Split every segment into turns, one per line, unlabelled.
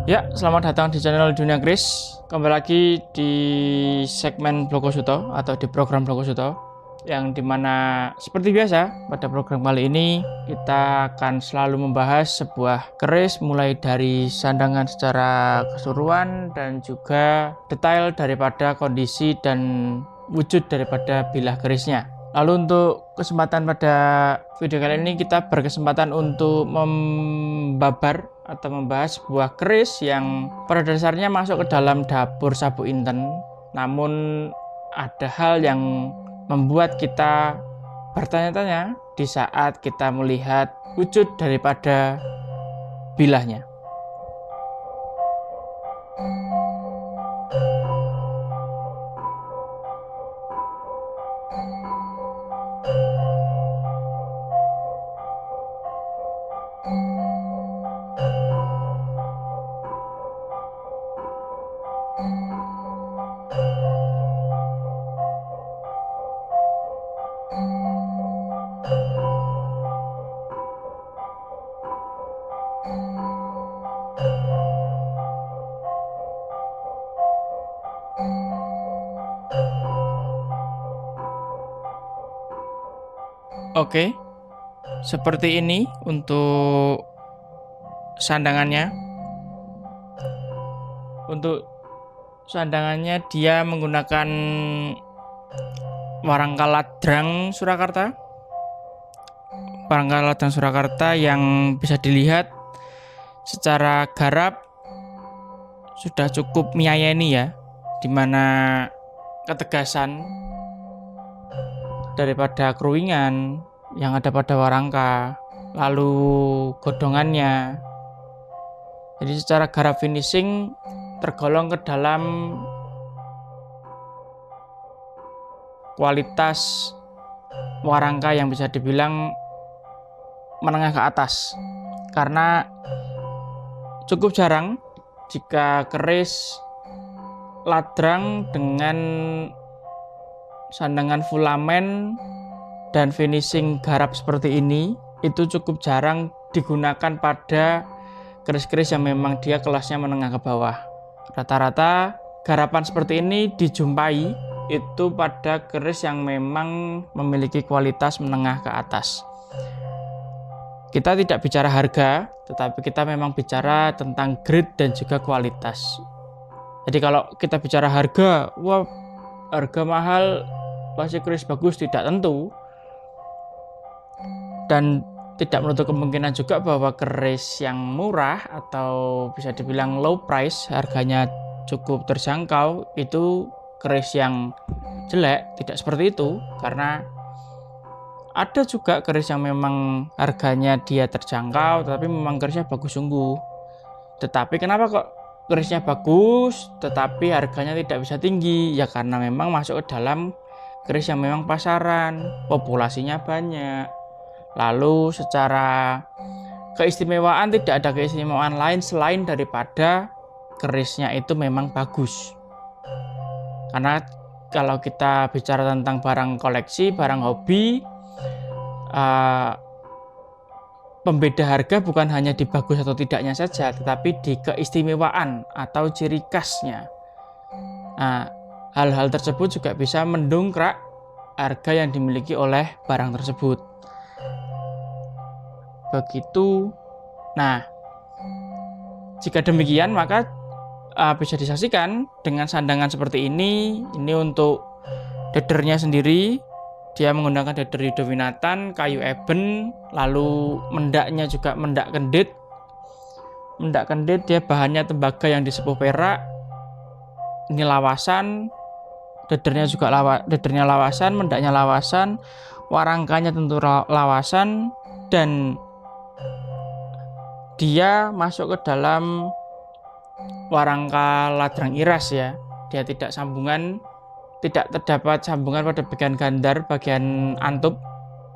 Ya, selamat datang di channel Dunia Kris. Kembali lagi di segmen Blogosuto atau di program Blogosuto, yang dimana seperti biasa pada program kali ini kita akan selalu membahas sebuah keris mulai dari sandangan secara keseluruhan dan juga detail daripada kondisi dan wujud daripada bilah kerisnya. Lalu untuk kesempatan pada video kali ini kita berkesempatan untuk membabar atau membahas sebuah keris yang pada dasarnya masuk ke dalam dapur sabu inten, namun ada hal yang membuat kita bertanya-tanya di saat kita melihat wujud daripada bilahnya. Oke, seperti ini untuk sandangannya. Untuk sandangannya dia menggunakan warangka ladrang Surakarta. Warangka ladrang Surakarta yang bisa dilihat secara garap sudah cukup miayeni ya, dimana ketegasan daripada keruingan yang ada pada warangka, lalu godongannya. Jadi secara garap finishing tergolong ke dalam kualitas warangka yang bisa dibilang menengah ke atas, karena cukup jarang jika keris ladrang dengan sandangan fulamen dan finishing garap seperti ini itu cukup jarang digunakan pada keris-keris yang memang dia kelasnya menengah ke bawah. Rata-rata garapan seperti ini dijumpai itu pada keris yang memang memiliki kualitas menengah ke atas. Kita tidak bicara harga, tetapi kita memang bicara tentang grade dan juga kualitas. Jadi kalau kita bicara harga, wah harga mahal pasti keris bagus, tidak tentu. Dan tidak menutup kemungkinan juga bahwa keris yang murah atau bisa dibilang low price, harganya cukup terjangkau, itu keris yang jelek. Tidak seperti itu, karena ada juga keris yang memang harganya dia terjangkau tapi memang kerisnya bagus sungguh. Tetapi kenapa kok kerisnya bagus tetapi harganya tidak bisa tinggi? Ya karena memang masuk ke dalam keris yang memang pasaran, populasinya banyak. Lalu secara keistimewaan tidak ada keistimewaan lain selain daripada kerisnya itu memang bagus. Karena kalau kita bicara tentang barang koleksi, barang hobi, pembeda harga bukan hanya di bagus atau tidaknya saja, tetapi di keistimewaan atau ciri khasnya. Nah, hal-hal tersebut juga bisa mendongkrak harga yang dimiliki oleh barang tersebut. Begitu. Nah, jika demikian maka bisa disaksikan dengan sandangan seperti ini. Ini untuk dedernya sendiri, dia menggunakan deder Yudowinatan kayu eben, lalu mendaknya juga mendak kendit. Mendak kendit dia bahannya tembaga yang disepuh perak. Ini lawasan, dedernya juga dedernya lawasan, mendaknya lawasan, warangkanya tentu lawasan, dan dia masuk ke dalam warangka ladrang iras ya. Dia tidak terdapat sambungan pada bagian gandar, bagian antup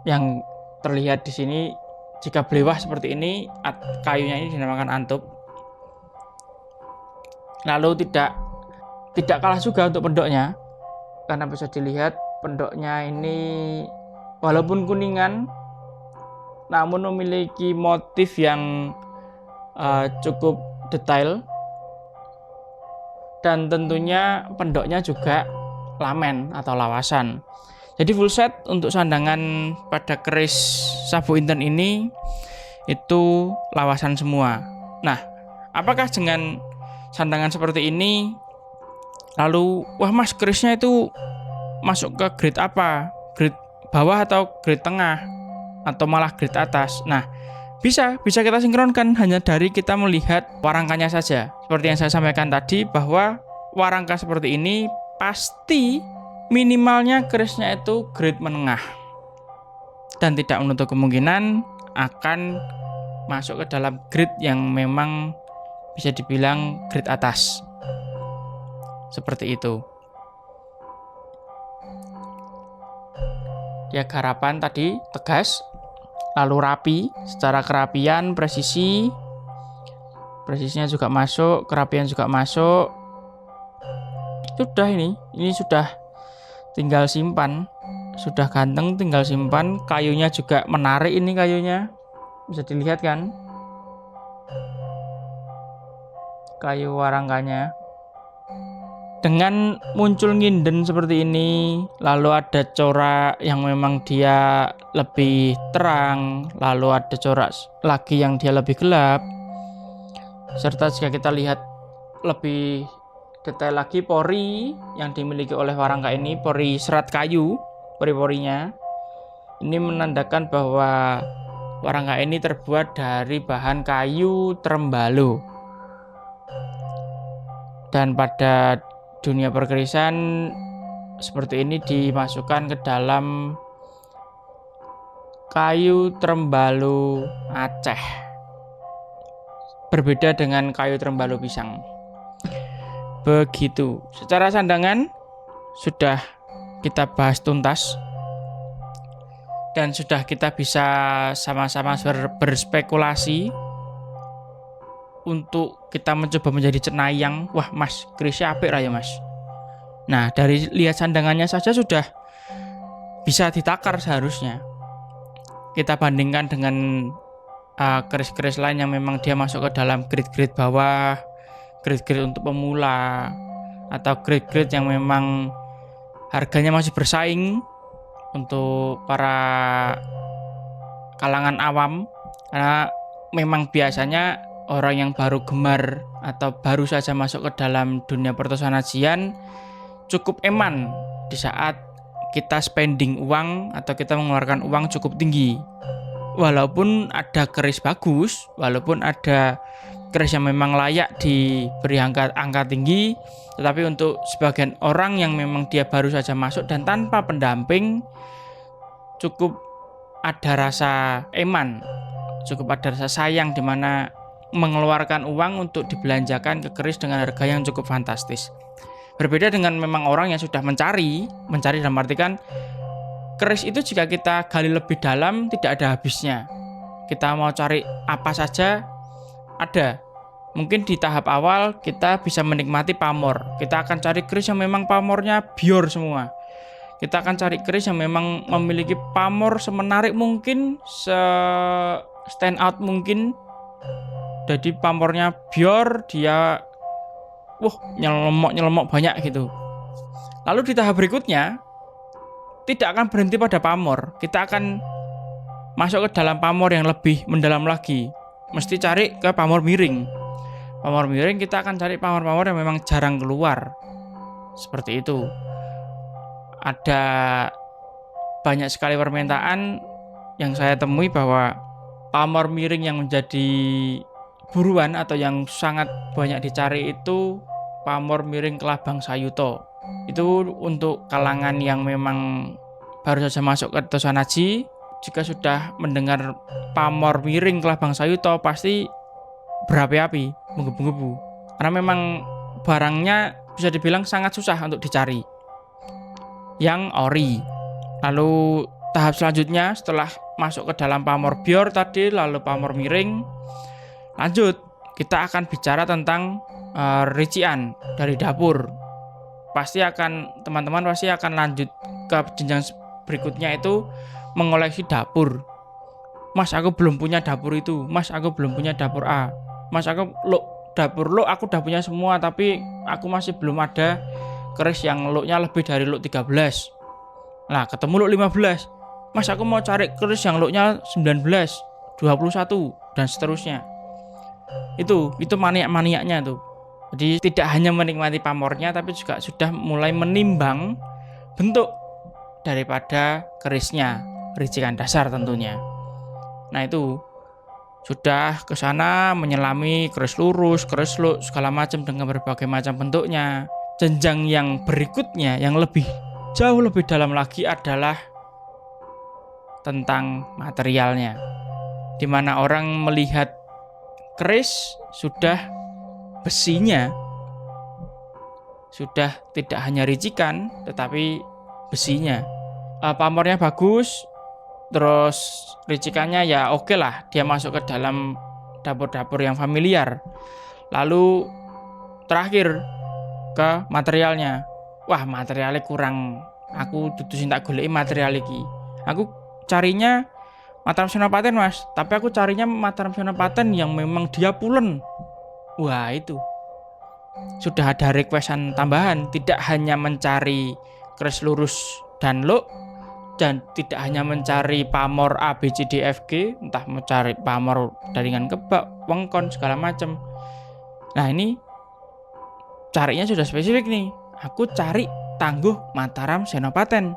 yang terlihat di sini. Jika belewah seperti ini, kayunya ini dinamakan antup. Lalu tidak kalah juga untuk pendoknya, karena bisa dilihat pendoknya ini walaupun kuningan namun memiliki motif yang cukup detail dan tentunya pendoknya juga lamen atau lawasan. Jadi full set untuk sandangan pada keris Sabu Inten ini itu lawasan semua. Nah, apakah dengan sandangan seperti ini lalu wah mas kerisnya itu masuk ke grade apa? Grade bawah atau grade tengah atau malah grade atas? Nah, bisa kita sinkronkan hanya dari kita melihat warangkanya saja. Seperti yang saya sampaikan tadi bahwa warangka seperti ini pasti minimalnya kerisnya itu grade menengah dan tidak menutup kemungkinan akan masuk ke dalam grade yang memang bisa dibilang grade atas. Seperti itu. Dia garapan tadi tegas, lalu rapi, secara kerapian, presisinya juga masuk, kerapian juga masuk. Sudah ini sudah tinggal simpan, sudah ganteng tinggal simpan. Kayunya juga menarik, ini kayunya bisa dilihat kan, kayu warangkanya. Dengan muncul nginden seperti ini, lalu ada corak yang memang dia lebih terang, lalu ada corak lagi yang dia lebih gelap, serta jika kita lihat lebih detail lagi pori yang dimiliki oleh warangka ini, pori serat kayu, pori-porinya ini menandakan bahwa warangka ini terbuat dari bahan kayu trembalo. Dan pada dunia perkerisan seperti ini dimasukkan ke dalam kayu trembalo Aceh, berbeda dengan kayu trembalo pisang. Begitu. Secara sandangan sudah kita bahas tuntas dan sudah kita bisa sama-sama berspekulasi untuk kita mencoba menjadi cenayang. Wah mas, kerisnya apik ya mas. Nah, dari lihat sandangannya saja sudah bisa ditakar seharusnya. Kita bandingkan dengan keris-keris lain yang memang dia masuk ke dalam grade-grade bawah, grade-grade untuk pemula, atau grade-grade yang memang harganya masih bersaing untuk para kalangan awam. Karena memang biasanya orang yang baru gemar atau baru saja masuk ke dalam dunia pertosanajian cukup eman di saat kita spending uang atau kita mengeluarkan uang cukup tinggi. Walaupun ada keris bagus, walaupun ada keris yang memang layak diberi angka tinggi, tetapi untuk sebagian orang yang memang dia baru saja masuk dan tanpa pendamping, cukup ada rasa eman, cukup ada rasa sayang di mana mengeluarkan uang untuk dibelanjakan ke keris dengan harga yang cukup fantastis. Berbeda dengan memang orang yang sudah mencari dalam artikan keris itu jika kita gali lebih dalam tidak ada habisnya. Kita mau cari apa saja ada. Mungkin di tahap awal kita bisa menikmati pamor. Kita akan cari keris yang memang pamornya bior semua. Kita akan cari keris yang memang memiliki pamor semenarik mungkin, stand out mungkin. Jadi pamornya bior, dia nyelemok banyak gitu. Lalu di tahap berikutnya tidak akan berhenti pada pamor. Kita akan masuk ke dalam pamor yang lebih mendalam lagi. Mesti cari ke pamor miring. Pamor miring kita akan cari pamor-pamor yang memang jarang keluar. Seperti itu. Ada banyak sekali permintaan yang saya temui bahwa pamor miring yang menjadi buruan atau yang sangat banyak dicari itu pamor miring Kelabang Sayuto. Itu untuk kalangan yang memang baru saja masuk ke Tosanaji. Jika sudah mendengar pamor miring Kelabang Sayuto pasti berapi-api, menggebu-gebu. Karena memang barangnya bisa dibilang sangat susah untuk dicari. Yang ori. Lalu tahap selanjutnya setelah masuk ke dalam pamor bior tadi, lalu pamor miring, lanjut kita akan bicara tentang rician dari dapur. Teman-teman pasti akan lanjut ke jenjang berikutnya itu mengoleksi dapur. Mas aku belum punya dapur itu, mas aku belum punya dapur A, mas aku dapur aku udah punya semua tapi aku masih belum ada keris yang looknya lebih dari look 13. Nah, ketemu look 15. Mas, aku mau cari keris yang looknya 19, 21 dan seterusnya. Itu maniak-maniaknya tuh. Jadi tidak hanya menikmati pamornya, tapi juga sudah mulai menimbang bentuk daripada kerisnya, ricikan dasar tentunya. Nah, itu sudah ke sana menyelami keris lurus, keris look segala macam dengan berbagai macam bentuknya. Jenjang yang berikutnya yang jauh lebih dalam lagi adalah tentang materialnya, di mana orang melihat keris sudah besinya sudah tidak hanya ricikan tetapi besinya. Pamornya bagus, terus ricikannya ya oke lah, dia masuk ke dalam dapur-dapur yang familiar. Lalu terakhir ke materialnya. Wah, materialnya kurang, aku dudusin tak goleki material iki. Aku carinya Mataram Senopati, Mas, tapi aku carinya Mataram Senopati yang memang dia pulen. Wah, itu sudah ada requestan tambahan, tidak hanya mencari keris lurus dan look, dan tidak hanya mencari pamor A, B, C, D, F, G, entah mencari pamor daringan kebak, wengkon, segala macam. Nah, ini carinya sudah spesifik nih. Aku cari tangguh Mataram Senopati.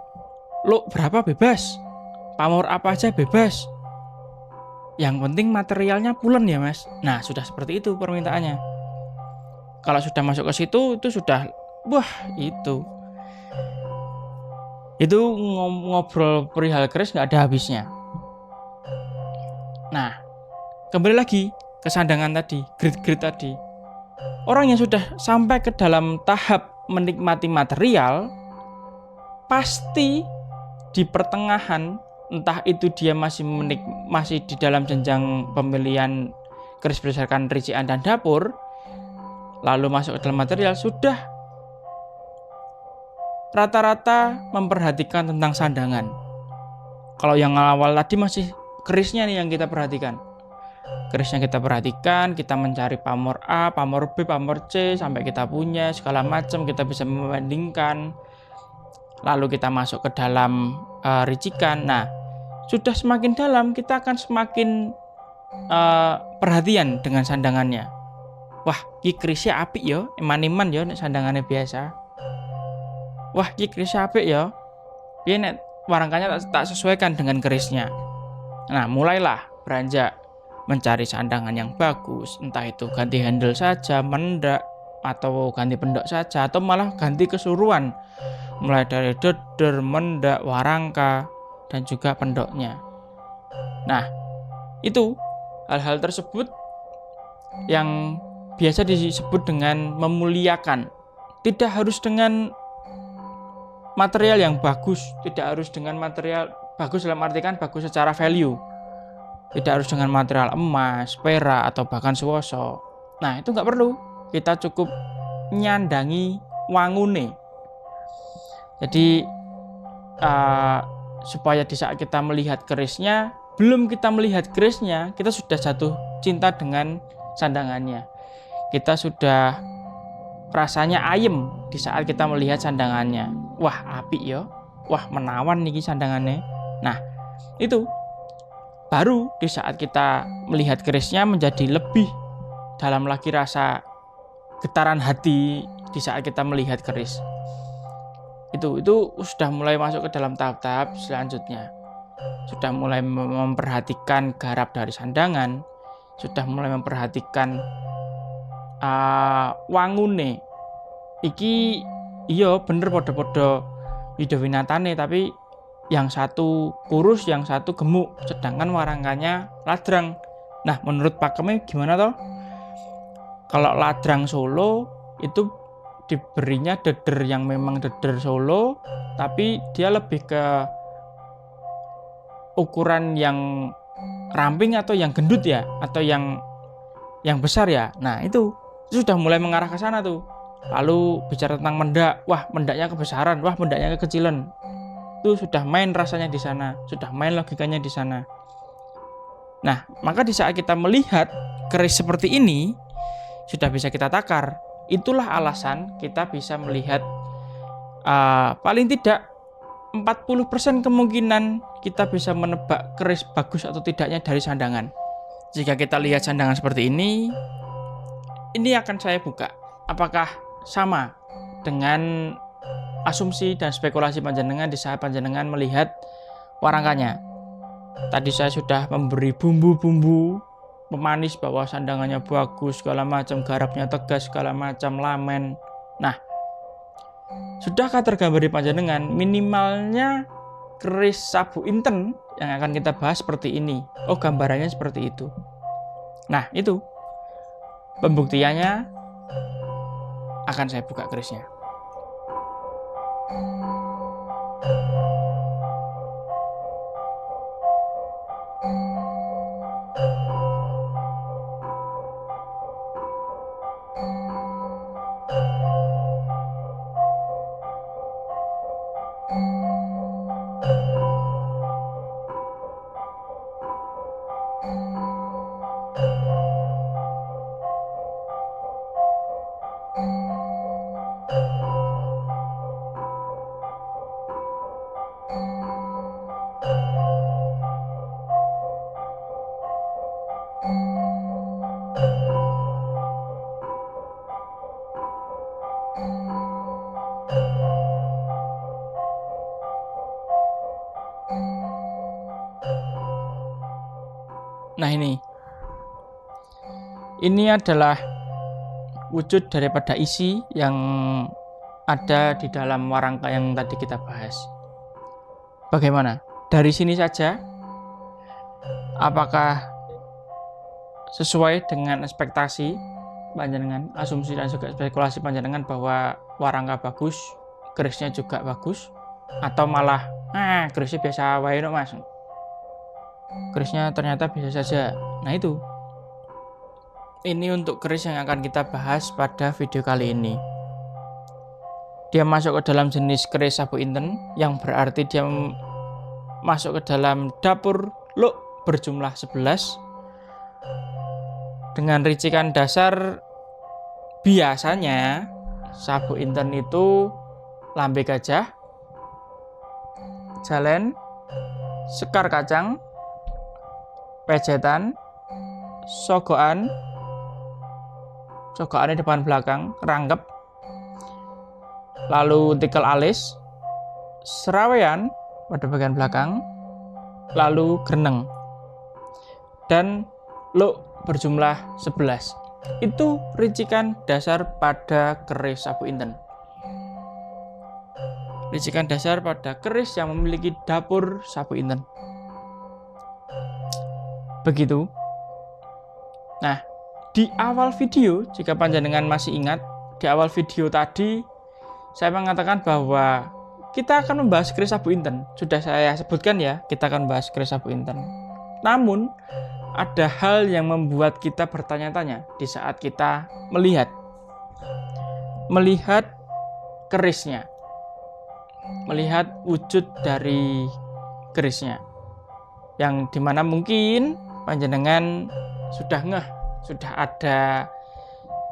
Look berapa bebas, pamor apa aja bebas, yang penting materialnya pulen ya Mas. Nah, sudah seperti itu permintaannya. Kalau sudah masuk ke situ, itu sudah wah, itu ngobrol perihal keris nggak ada habisnya. Nah, kembali lagi ke sandangan tadi, grid-grid tadi. Orang yang sudah sampai ke dalam tahap menikmati material, pasti di pertengahan, entah itu dia masih di dalam jenjang pemilihan keris berdasarkan ricikan dan dapur, lalu masuk ke dalam material, sudah rata-rata memperhatikan tentang sandangan. Kalau yang awal tadi masih kerisnya nih yang kita perhatikan. Kerisnya kita perhatikan, kita mencari pamor A, pamor B, pamor C, sampai kita punya segala macam, kita bisa membandingkan. Lalu kita masuk ke dalam ricikan. Nah, sudah semakin dalam, kita akan semakin perhatian dengan sandangannya. Wah, iki kerisnya apik ya, eman-eman ya nek sandangannya biasa. Wah, iki kerisnya apik ya. Piye nek warangkanya tak sesuaikan dengan kerisnya. Nah, mulailah beranjak mencari sandangan yang bagus, entah itu ganti handle saja, mendak, atau ganti pendok saja, atau malah ganti keseluruhan, mulai dari deder, mendak, warangka, dan juga pendoknya. Nah, itu hal-hal tersebut yang biasa disebut dengan memuliakan. Tidak harus dengan material yang bagus, tidak harus dengan material bagus dalam artikan bagus secara value. Tidak harus dengan material emas, perak, atau bahkan suwoso. Nah, itu nggak perlu. Kita cukup nyandangi wangune. Jadi supaya di saat kita melihat kerisnya, belum kita melihat kerisnya, kita sudah jatuh cinta dengan sandangannya. Kita sudah rasanya ayem di saat kita melihat sandangannya. Wah, apik ya. Wah, menawan niki sandangannya. Nah, itu baru di saat kita melihat kerisnya menjadi lebih dalam lagi rasa getaran hati di saat kita melihat keris. Itu sudah mulai masuk ke dalam tahap-tahap selanjutnya. Sudah mulai memperhatikan garap dari sandangan, sudah mulai memperhatikan wangune. Iki iya bener podo-podo Widowinatane, tapi yang satu kurus, yang satu gemuk, sedangkan warangkanya ladrang. Nah, menurut pakemnya gimana toh? Kalau ladrang Solo itu diberinya deder yang memang deder Solo, tapi dia lebih ke ukuran yang ramping atau yang gendut ya, atau yang besar ya. Nah, itu sudah mulai mengarah ke sana tuh. Lalu bicara tentang mendak, wah mendaknya kebesaran, wah mendaknya kekecilan. Itu sudah main rasanya di sana, sudah main logikanya di sana. Nah, maka di saat kita melihat keris seperti ini, sudah bisa kita takar. Itulah alasan kita bisa melihat paling tidak 40% kemungkinan kita bisa menebak keris bagus atau tidaknya dari sandangan. Jika kita lihat sandangan seperti ini akan saya buka. Apakah sama dengan asumsi dan spekulasi panjenengan di saat panjenengan melihat warangkanya? Tadi saya sudah memberi bumbu-bumbu pemanis bahwa sandangannya bagus, segala macam, garapnya tegas, segala macam, lamen. Nah, sudahkah tergambar di panjenengan minimalnya keris Sabu Inten yang akan kita bahas seperti ini? Oh, gambarannya seperti itu. Nah, itu pembuktiannya akan saya buka kerisnya. Nah, ini adalah wujud daripada isi yang ada di dalam warangka yang tadi kita bahas. Bagaimana? Dari sini saja, apakah sesuai dengan ekspektasi panjenengan, asumsi dan juga spekulasi panjenengan bahwa warangka bagus, kerisnya juga bagus, atau malah kerisnya biasa wae no Mas, kerisnya ternyata biasa saja. Nah, itu ini untuk keris yang akan kita bahas pada video kali ini. Dia masuk ke dalam jenis keris Sabu Inten, yang berarti dia masuk ke dalam dapur luk berjumlah 11 dengan ricikan dasar. Biasanya Sabu Inten itu lambe gajah, jalen, sekar kacang, pejetan, sogokan di depan belakang, ranggep, lalu tikel alis, serawean pada bagian belakang, lalu greneng, dan luk berjumlah 11. Itu ricikan dasar pada keris Sabu Inten. Ricikan dasar pada keris yang memiliki dapur Sabu Inten. Begitu. Nah, di awal video, jika panjenengan masih ingat, di awal video tadi saya mengatakan bahwa kita akan membahas keris Sabu Inten. Sudah saya sebutkan ya, kita akan membahas keris Sabu Inten. Namun, ada hal yang membuat kita bertanya-tanya di saat kita melihat kerisnya, melihat wujud dari kerisnya, yang dimana mungkin panjenengan sudah ada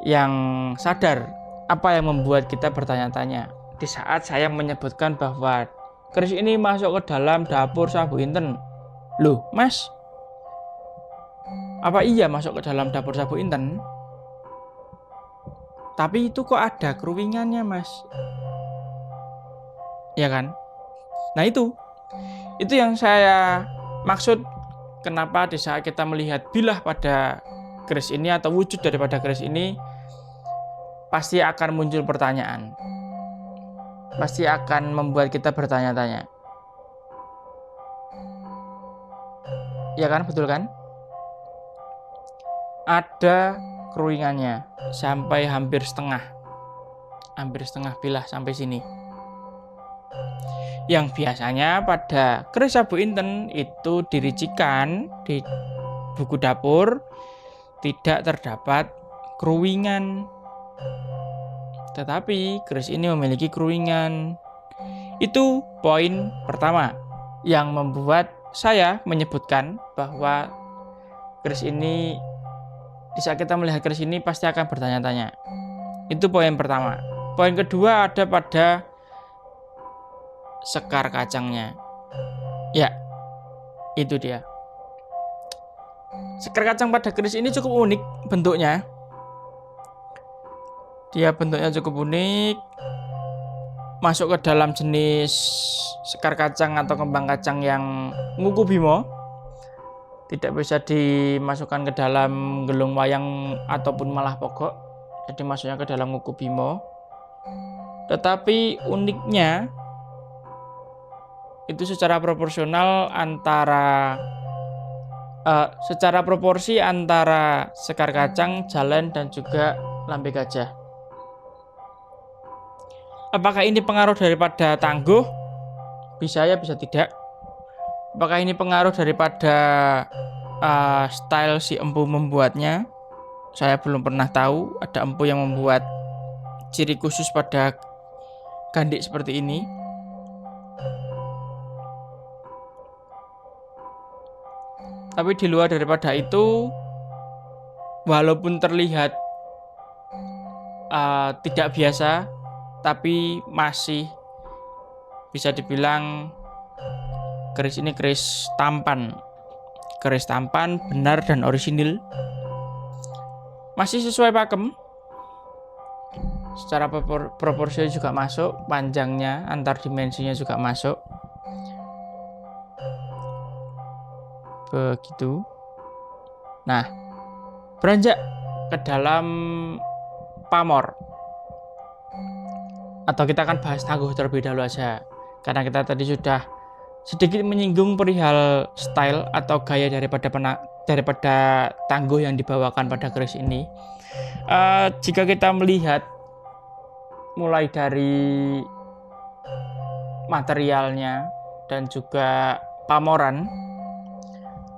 yang sadar apa yang membuat kita bertanya-tanya di saat saya menyebutkan bahwa keris ini masuk ke dalam dapur Sabu Inten. Loh, Mas, apa iya masuk ke dalam dapur Sabu Inten? Tapi itu kok ada keruwingannya, Mas? Ya kan? Nah, itu yang saya maksud. Kenapa di saat kita melihat bilah pada keris ini atau wujud daripada keris ini, pasti akan muncul pertanyaan. Pasti akan membuat kita bertanya-tanya. Ya kan, betul kan? Ada keruingannya sampai hampir setengah bilah sampai sini. Yang biasanya pada keris Sabu Inten itu diricikan di buku dapur tidak terdapat keruingan. Tetapi keris ini memiliki keruingan. Itu poin pertama yang membuat saya menyebutkan bahwa keris ini, di saat kita melihat keris ini pasti akan bertanya-tanya. Itu poin pertama. Poin kedua ada pada sekar kacangnya. Ya, itu dia. Sekar kacang pada keris ini cukup unik bentuknya. Dia bentuknya cukup unik. Masuk ke dalam jenis sekar kacang atau kembang kacang yang ngukubimo. Tidak bisa dimasukkan ke dalam gelung wayang ataupun malah pokok. Jadi masuknya ke dalam ngukubimo. Tetapi uniknya itu secara proporsional secara proporsi antara sekar kacang, jalan, dan juga lambe gajah. Apakah ini pengaruh daripada tangguh? Bisa ya, bisa tidak. Apakah ini pengaruh daripada style si empu membuatnya? Saya belum pernah tahu ada empu yang membuat ciri khusus pada gandik seperti ini. Tapi di luar daripada itu, walaupun terlihat tidak biasa, tapi masih bisa dibilang keris ini keris tampan. Keris tampan, benar dan orisinil. Masih sesuai pakem. Secara proporsi juga masuk, panjangnya antar dimensinya juga masuk. Begitu. Nah, beranjak ke dalam pamor. Atau kita akan bahas tangguh terlebih dahulu aja. Karena kita tadi sudah sedikit menyinggung perihal style atau gaya daripada tangguh yang dibawakan pada keris ini. Jika kita melihat mulai dari materialnya dan juga pamoran,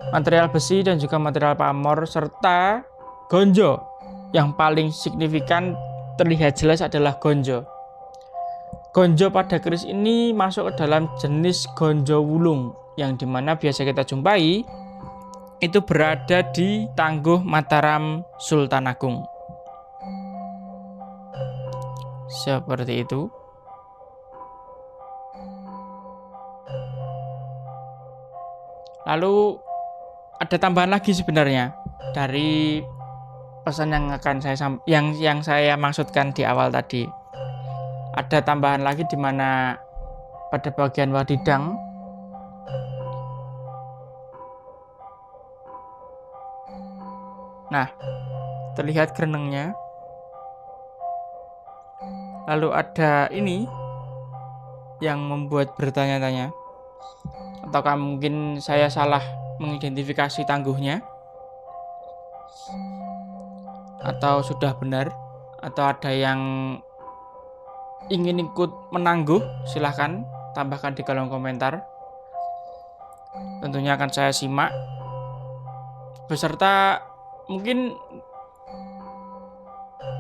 material besi dan juga material pamor serta gonjo, yang paling signifikan terlihat jelas adalah gonjo. Gonjo pada keris ini masuk ke dalam jenis gonjo wulung, yang dimana biasa kita jumpai itu berada di Tangguh Mataram Sultan Agung. Seperti itu. Lalu ada tambahan lagi sebenarnya dari pesan yang saya maksudkan di awal tadi. Ada tambahan lagi di mana pada bagian wadidang terlihat grenengnya. Lalu ada ini yang membuat bertanya-tanya, ataukah mungkin saya salah mengidentifikasi tangguhnya, atau sudah benar, atau ada yang ingin ikut menangguh? Silahkan tambahkan di kolom komentar. Tentunya akan saya simak beserta mungkin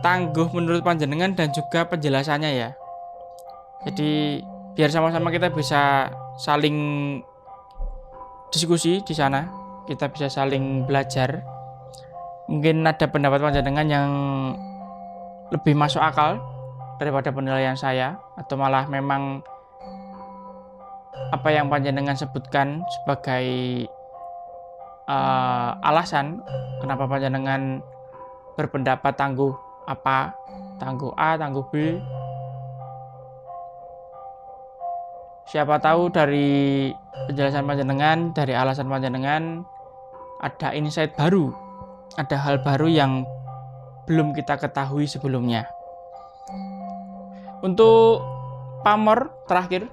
tangguh menurut panjenengan dan juga penjelasannya ya. Jadi biar sama-sama kita bisa saling diskusi di sana, kita bisa saling belajar. Mungkin ada pendapat panjenengan yang lebih masuk akal daripada penilaian saya, atau malah memang apa yang panjenengan sebutkan sebagai alasan kenapa panjenengan berpendapat tangguh apa, tangguh A, tangguh B. Siapa tahu dari penjelasan panjenengan, dari alasan panjenengan, ada insight baru, ada hal baru yang belum kita ketahui sebelumnya. Untuk pamor terakhir,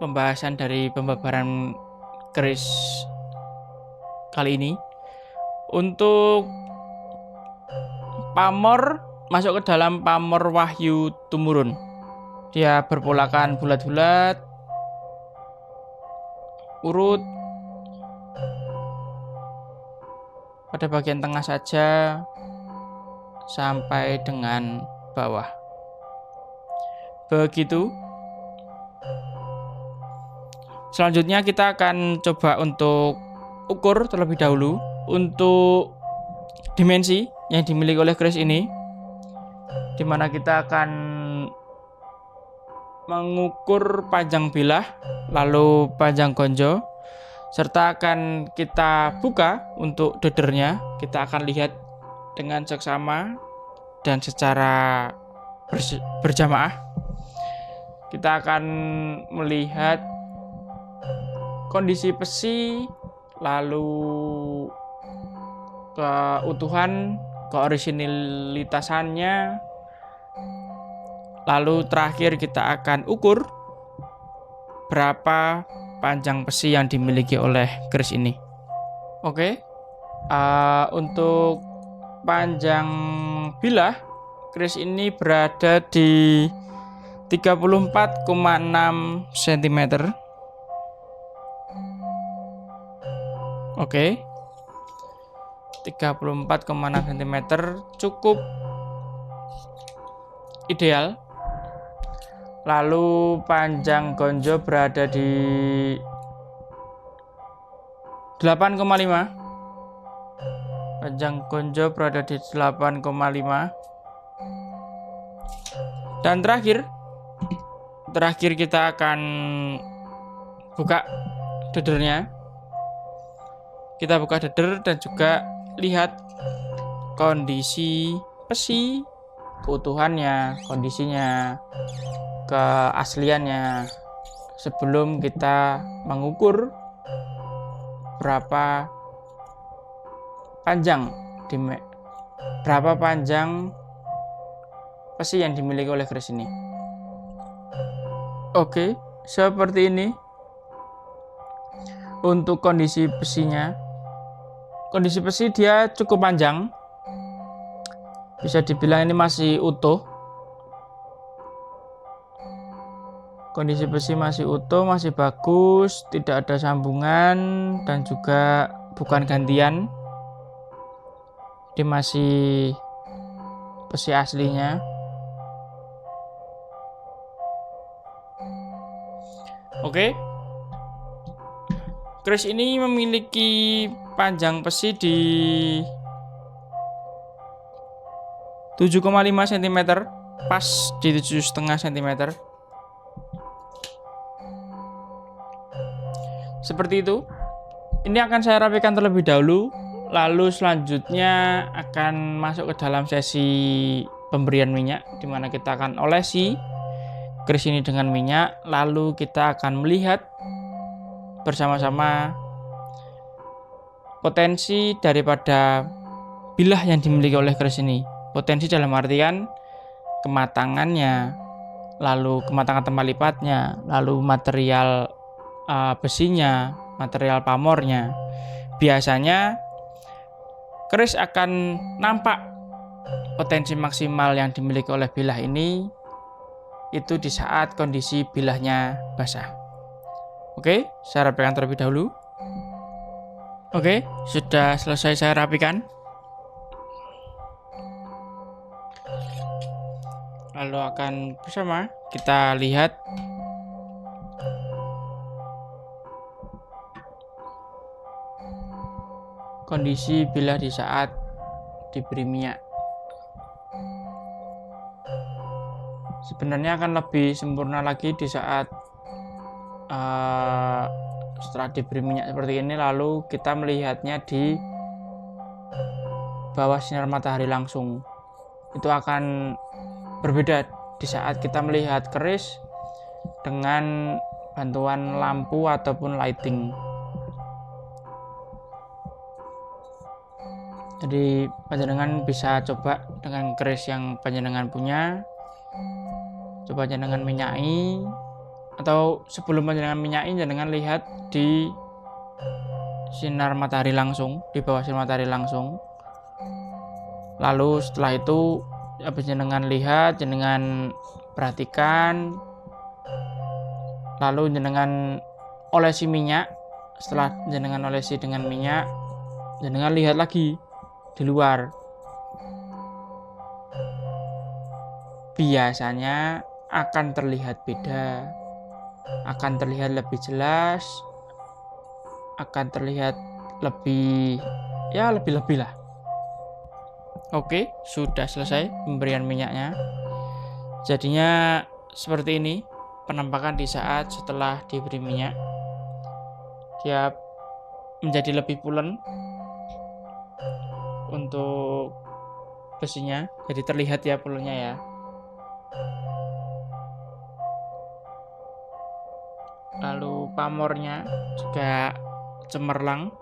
pembahasan dari pembabaran keris kali ini. Untuk pamor masuk ke dalam pamor Wahyu Tumurun. Dia berpolakan bulat-bulat, urut pada bagian tengah saja sampai dengan bawah. Begitu. Selanjutnya kita akan coba untuk ukur terlebih dahulu untuk dimensi yang dimiliki oleh keris ini. di mana kita akan mengukur panjang bilah, lalu panjang gonjo, serta akan kita buka untuk dedernya. Kita akan lihat dengan seksama dan secara berjamaah. Kita akan melihat kondisi besi, lalu keutuhan, keorisinalitasannya. Lalu terakhir kita akan ukur berapa panjang besi yang dimiliki oleh keris ini. Oke, untuk panjang bilah keris ini berada di 34,6 cm. Oke, 34,6 cm cukup ideal. Lalu panjang gonjo berada di 8,5. Panjang gonjo berada di 8,5. Dan terakhir kita akan buka dedernya. Kita buka deder dan juga lihat kondisi besi, keutuhannya, kondisinya, keasliannya, sebelum kita mengukur berapa panjang besi yang dimiliki oleh keris ini. Oke, seperti ini untuk kondisi besinya. Kondisi besi dia cukup panjang, bisa dibilang ini masih utuh. Kondisi besi masih utuh, masih bagus, tidak ada sambungan dan juga bukan gantian. Ini masih besi aslinya. Oke. Keris ini memiliki panjang besi di 7,5 cm, pas di 7,5 cm. Seperti itu. Ini akan saya rapikan terlebih dahulu, lalu selanjutnya akan masuk ke dalam sesi pemberian minyak, di mana kita akan olesi keris ini dengan minyak, lalu kita akan melihat bersama-sama potensi daripada bilah yang dimiliki oleh keris ini. Potensi dalam artian kematangannya, lalu kematangan tempat lipatnya, lalu material besinya, material pamornya. Biasanya keris akan nampak potensi maksimal yang dimiliki oleh bilah ini itu di saat kondisi bilahnya basah. Oke, saya rapikan terlebih dahulu. Oke, sudah selesai saya rapikan. Lalu akan bersama kita lihat kondisi bilah di saat diberi minyak. Sebenarnya akan lebih sempurna lagi di saat setelah diberi minyak seperti ini, lalu kita melihatnya di bawah sinar matahari langsung. Itu akan berbeda di saat kita melihat keris dengan bantuan lampu ataupun lighting. Jadi panjenengan bisa coba dengan keris yang panjenengan punya, coba panjenengan minyai, atau sebelum panjenengan minyai panjenengan lihat di sinar matahari langsung, di bawah sinar matahari langsung. Lalu setelah itu panjenengan lihat, panjenengan perhatikan, lalu panjenengan olesi minyak. Setelah panjenengan olesi dengan minyak, panjenengan lihat lagi di luar. Biasanya akan terlihat beda, akan terlihat lebih jelas, akan terlihat lebih lah. Oke, sudah selesai pemberian minyaknya. Jadinya seperti ini penampakan di saat setelah diberi minyak. Dia menjadi lebih pulen untuk besinya, jadi terlihat ya pulennya ya. Lalu pamornya juga cemerlang.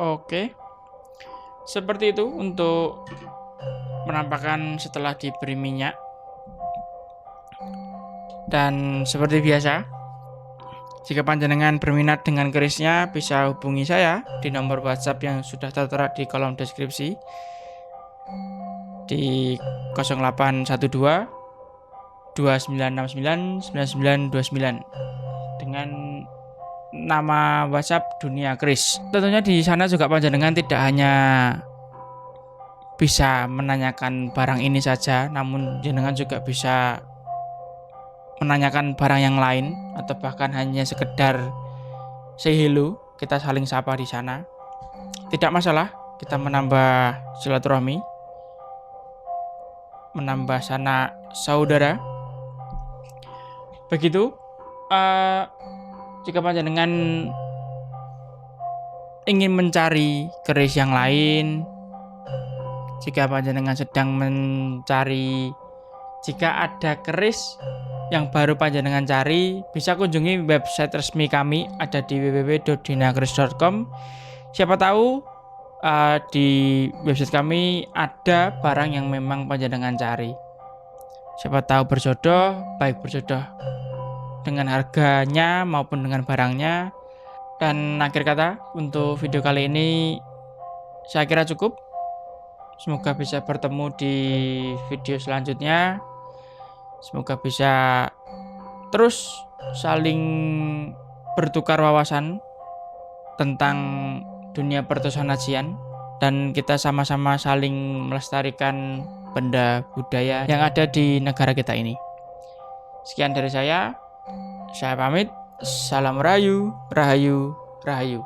Oke, seperti itu untuk penampakan setelah diberi minyak. Dan seperti biasa, jika panjenengan berminat dengan kerisnya, bisa hubungi saya di nomor WhatsApp yang sudah tertera di kolom deskripsi di 0812 2969 9929 dengan nama WhatsApp Dunia Keris. Tentunya di sana juga panjenengan tidak hanya bisa menanyakan barang ini saja, namun jenengan juga bisa menanyakan barang yang lain atau bahkan hanya sekedar say hello, kita saling sapa di sana. Tidak masalah, kita menambah silaturahmi, menambah sanak saudara. Begitu. Jika panjenengan ingin mencari keris yang lain, jika panjenengan sedang mencari, jika ada keris yang baru panjenengan cari, bisa kunjungi website resmi kami, ada di www.dinakeris.com. Siapa tahu di website kami ada barang yang memang panjenengan cari. Siapa tahu berjodoh, baik berjodoh dengan harganya maupun dengan barangnya. Dan akhir kata, untuk video kali ini saya kira cukup. Semoga bisa bertemu di video selanjutnya. Semoga bisa terus saling bertukar wawasan tentang dunia pertusan ajian, dan kita sama-sama saling melestarikan benda budaya yang ada di negara kita ini. Sekian dari saya pamit. Salam Rahayu, Rahayu, Rahayu.